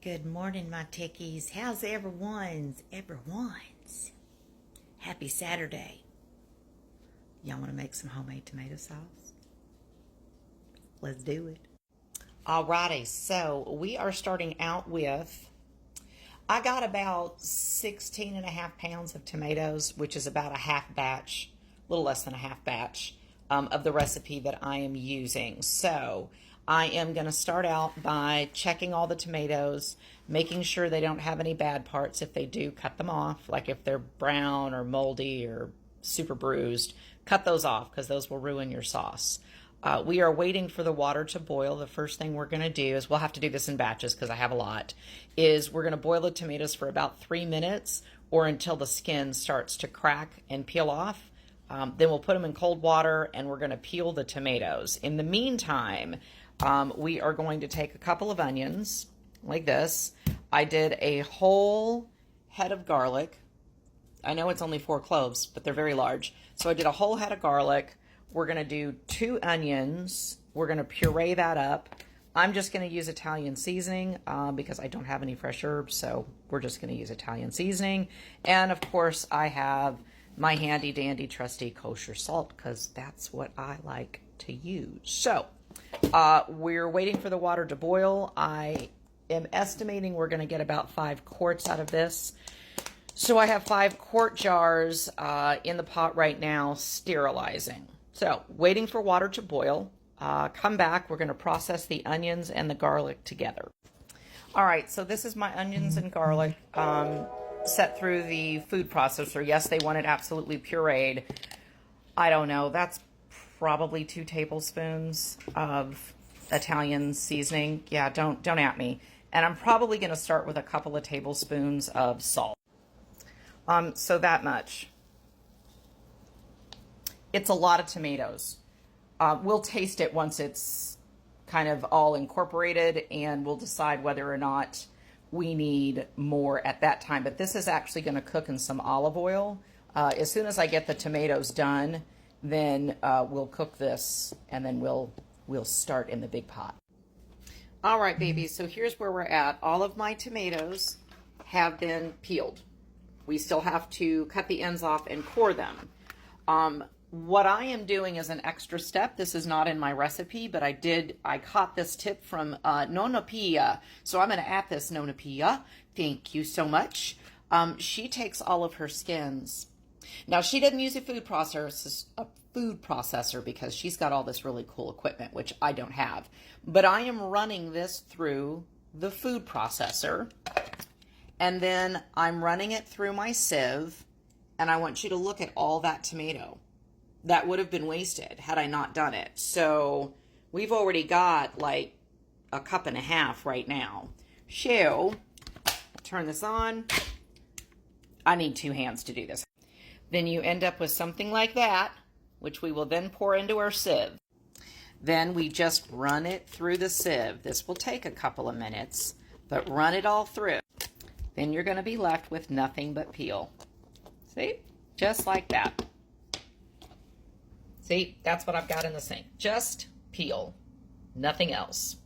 Good morning, my tickies. How's everyone's? Happy Saturday. Y'all want to make some homemade tomato sauce? Let's do it. Alrighty, so we are starting out with, I got about 16 and a half pounds of tomatoes, which is about a half batch, a little less than a half batch of the recipe that I am using. So I am going to start out by checking all the tomatoes, making sure they don't have any bad parts. If they do, cut them off. Like if they're brown or moldy or super bruised, cut those off because those will ruin your sauce. We are waiting for the water to boil. The first thing we're going to do is, we'll have to do this in batches because I have a lot, is we're going to boil the tomatoes for about 3 minutes or until the skin starts to crack and peel off. Then we'll put them in cold water and we're going to peel the tomatoes. In the meantime, we are going to take a couple of onions like this. I did a whole head of garlic. I know it's only 4 cloves, but they're very large. So I did a whole head of garlic. We're going to do 2 onions. We're going to puree that up. I'm just going to use Italian seasoning because I don't have any fresh herbs, so we're just going to use Italian seasoning. And of course, I have my handy dandy trusty kosher salt because that's what I like to use. So we're waiting for the water to boil. I am estimating we're going to get about 5 quarts out of this. So I have 5 quart jars in the pot right now, sterilizing. So waiting for water to boil. Come back. We're going to process the onions and the garlic together. All right, so this is my onions and garlic set through the food processor. Yes, they want it absolutely pureed. I don't know. That's probably 2 tablespoons of Italian seasoning. Yeah, don't at me. And I'm probably going to start with a couple of tablespoons of salt. So that much. It's a lot of tomatoes. We'll taste it once it's kind of all incorporated, and we'll decide whether or not we need more at that time. But this is actually going to cook in some olive oil. As soon as I get the tomatoes done, then we'll cook this, and then we'll start in the big pot. All right, babies, so here's where we're at. All of my tomatoes have been peeled. We still have to cut the ends off and core them. What I am doing is an extra step. This is not in my recipe, but I caught this tip from Nonna Pia. So I'm going to add this, Nonna Pia. Thank you so much. She takes all of her skins. Now, she didn't use a food processor because she's got all this really cool equipment, which I don't have. But I am running this through the food processor, and then I'm running it through my sieve, and I want you to look at all that tomato. That would have been wasted had I not done it. So we've already got like a cup and a half right now. So turn this on. I need 2 hands to do this. Then you end up with something like that, which we will then pour into our sieve. Then we just run it through the sieve. This will take a couple of minutes, but run it all through. Then you're going to be left with nothing but peel. See? Just like that. See, that's what I've got in the sink. Just peel, nothing else.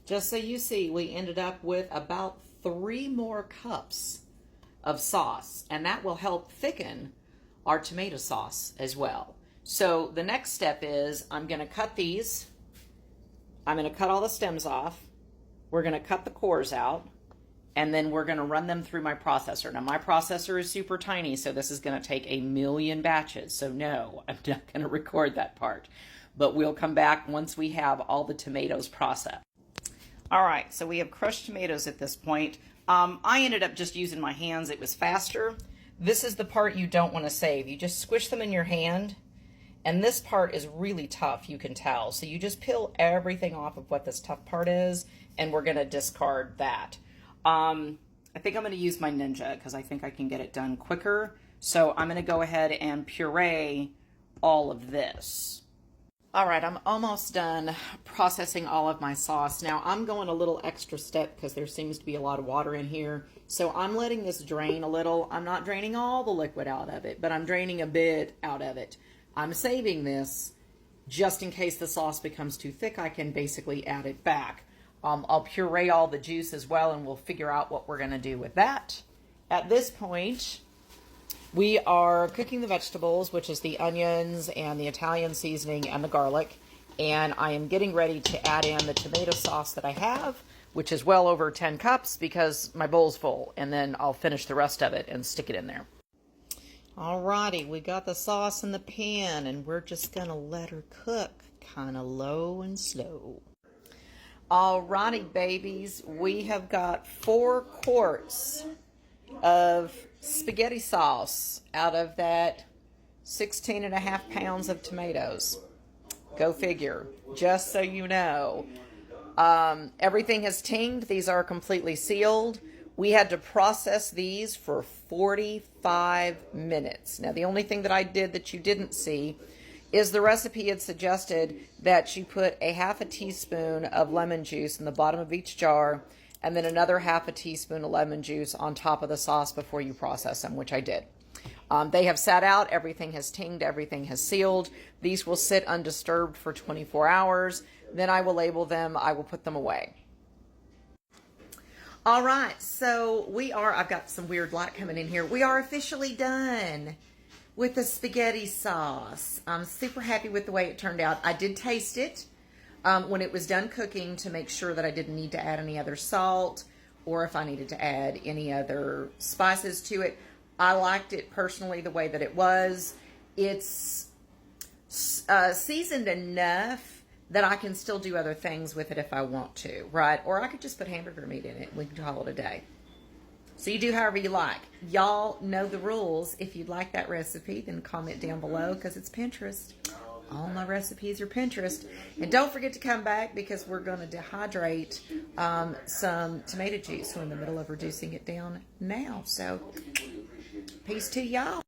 Just so you see, we ended up with about 3 more cups of sauce, and that will help thicken our tomato sauce as well. So the next step is I'm going to cut these. I'm going to cut all the stems off. We're going to cut the cores out. And then we're going to run them through my processor. Now, my processor is super tiny, so this is going to take a million batches. So no, I'm not going to record that part. But we'll come back once we have all the tomatoes processed. All right, so we have crushed tomatoes at this point. I ended up just using my hands. It was faster. This is the part you don't want to save. You just squish them in your hand. And this part is really tough, you can tell. So you just peel everything off of what this tough part is, and we're going to discard that. I think I'm going to use my Ninja because I think I can get it done quicker. So I'm going to go ahead and puree all of this. All right, I'm almost done processing all of my sauce. Now I'm going a little extra step because there seems to be a lot of water in here. So I'm letting this drain a little. I'm not draining all the liquid out of it, but I'm draining a bit out of it. I'm saving this just in case the sauce becomes too thick. I can basically add it back. I'll puree all the juice as well, and we'll figure out what we're going to do with that. At this point, we are cooking the vegetables, which is the onions and the Italian seasoning and the garlic. And I am getting ready to add in the tomato sauce that I have, which is well over 10 cups because my bowl's full. And then I'll finish the rest of it and stick it in there. Alrighty, we got the sauce in the pan, and we're just going to let her cook kind of low and slow. Alrighty, babies, we have got 4 quarts of spaghetti sauce out of that 16.5 pounds of tomatoes. Go figure. Just so you know. Everything has tinged. These are completely sealed. We had to process these for 45 minutes. Now, the only thing that I did that you didn't see is the recipe had suggested that you put a half a teaspoon of lemon juice in the bottom of each jar, and then another half a teaspoon of lemon juice on top of the sauce before you process them, which I did. They have sat out. Everything has tinged. Everything has sealed. These will sit undisturbed for 24 hours. Then I will label them. I will put them away. All right. So I've got some weird light coming in here. We are officially done with the spaghetti sauce. I'm super happy with the way it turned out. I did taste it when it was done cooking to make sure that I didn't need to add any other salt or if I needed to add any other spices to it. I liked it personally the way that it was. It's seasoned enough that I can still do other things with it if I want to, right? Or I could just put hamburger meat in it and we can call it a day. So you do however you like. Y'all know the rules. If you'd like that recipe, then comment down below because it's Pinterest. All my recipes are Pinterest. And don't forget to come back because we're going to dehydrate some tomato juice. We're in the middle of reducing it down now. So peace to y'all.